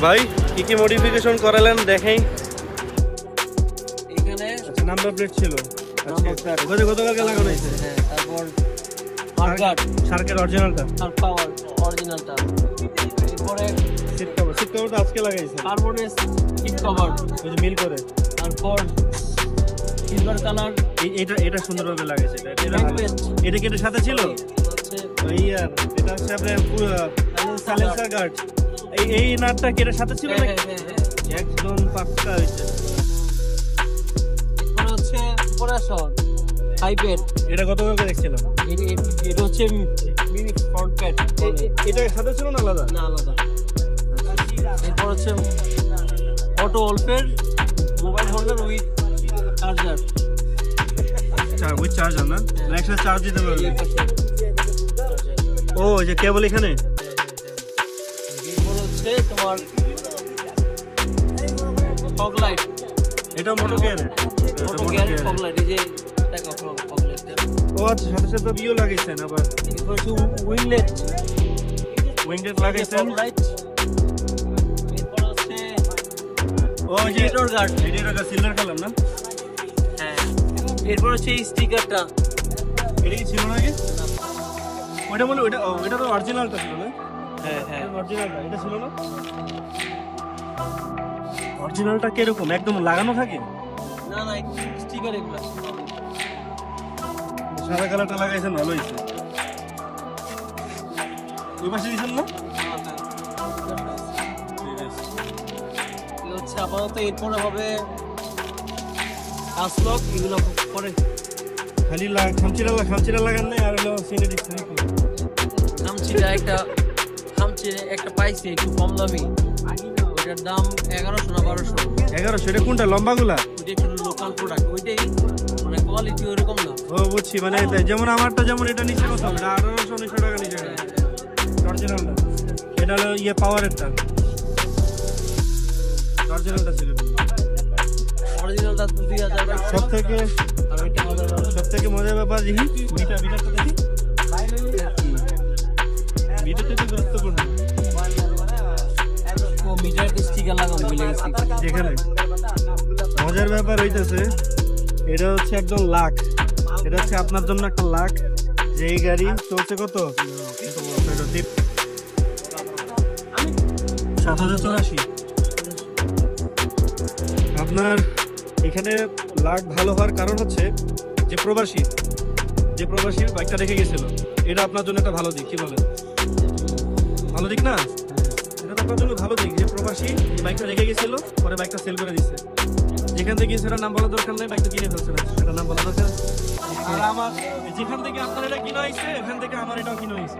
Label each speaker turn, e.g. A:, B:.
A: ভাই কি কি মডিফিকেশন করালেন দেখাই।
B: এখানে
A: নাম্বার প্লেট ছিল,
B: নাম্বার প্লেট
A: গতকালকে লাগানো হয়েছে।
B: হ্যাঁ, তারপর মার্কার
A: শার্কের অরিজিনালটা,
B: আর পাওয়ার অরিজিনালটা, এরপরে
A: সিট কভারটা আজকে লাগাইছে,
B: কার্বনের সিট কভার
A: ওই যে মিল করে।
B: তারপর সিলভার কালার
A: এটা সুন্দরভাবে লাগাইছে।
B: ব্যাকপেস্ট
A: এটা কি এটার সাথে ছিল?
B: হচ্ছে
A: ওই আর এটা হচ্ছে আপনার পুরো সাইলেন্সার গার্ড। এই নাটটা কি এটার সাথে ছিল
B: হ্যাঁ,
A: নাকি?
B: হ্যাঁ, হ্যাঁ, হ্যাঁ।
A: একদম পাক্কা হয়েছে।
B: এরপরে হচ্ছে অপারেশন হাইপেড,
A: এটা গতকালকে দেখছিলাম।
B: এটা হচ্ছে মিনি ফ্রন্ট প্যাড,
A: এটা সাথে ছিল না আলাদা?
B: না আলাদা। এরপর হচ্ছে অটো অল্পের mobile holder with charger,
A: with charger না, একসাথে চার্জ দিতে পারবে। ও এই যে কেবল এখানে।
B: এরপর হচ্ছে তোমার ফগ লাইট,
A: এটা মোটো গিয়ার,
B: ফগ লাইট, এই যে দেখো ফগ লাইট।
A: ও আচ্ছা, সাথে সাথে ভিউ লাগাইছেন আবার।
B: এরপর হচ্ছে উইংলেট
A: লাগাইছেন।
B: লাইট। এরপর হচ্ছে
A: ও এই যে
B: রেডিয়েটর গার্ড,
A: এটা সিলভার কালার না?
B: হ্যাঁ। এরপর হচ্ছে এই স্টিকারটা,
A: এটা কি ছিল না আগে? ওইটা বলে ওইটা তো অরিজিনালটা ছিল না?
B: হ্যাঁ হ্যাঁ,
A: অরিজিনালটা এটা ছিল না? অরিজিনালটা কিরকম একদম লাগানো থাকে?
B: না না স্টিকার এগুলো।
A: সাদা কালারটা লাগাইছেন, ভালো হয়েছে। ওই পাশে দিয়েছেন না?
B: এগুলো হচ্ছে আপাতত। এরপরে হবে আসলক, এগুলো পরে
A: খালি খামচিরা লাগান নাই, আর হলো সিনে দিচ্ছেন একটু।
B: খামচি একটা পাইছি একটু কম দামি, ওইটার দাম 1100 না 1200।
A: 1100? এটা কোনটা লম্বাগুলা?
B: ওইটা একটু লোকাল প্রোডাক্ট, ওইটাই মানে কোয়ালিটি ওইরকম না।
A: ও বুঝছি, মানে যেমন আমারটা যেমন এটা নিচে কত, এটা 1800-1900 টাকা নিচে অরিজিনালটা। এটা হলো পাওয়ারেরটা, অরিজিনালটা ছিল।
B: অরিজিনালটা 2000
A: সব থেকে
B: আর ওইটা 1000।
A: সব থেকে মজার ব্যাপার দেখি মিটারটা দেখি, মিটারটা তো গুরুত্বপূর্ণ।
B: ও মিটার স্টিকার লাগানো ভুলে গেছি।
A: যেখানে মজার ব্যাপার হইতেছে, এটা হচ্ছে একদম লাখ, এটা হচ্ছে আপনার জন্য একটা লাখ। যে এই গাড়ি চলছে কত, 7084। আপনার এখানে লাখ ভালো হওয়ার কারণ হচ্ছে যে প্রবাসী বাইকটা রেখে গেছিল, এটা আপনার জন্য একটা ভালো দিক। কি বলেন, ভালো দিক না? এটা তো আপনার জন্য ভালো দিক যে প্রবাসী এই বাইকটা রেখে গেছিল, পরে বাইকটা সেল করে দিচ্ছে। যেখান থেকে সেটা নাম বলার দরকার নেই, বাইকটা কিনে ফেলছে, সেটা নাম বলার দরকার। আর আমার যেখান থেকে আপনার এটা কিনা হয়েছে, এখান থেকে আমার এটাও কিনা হয়েছে।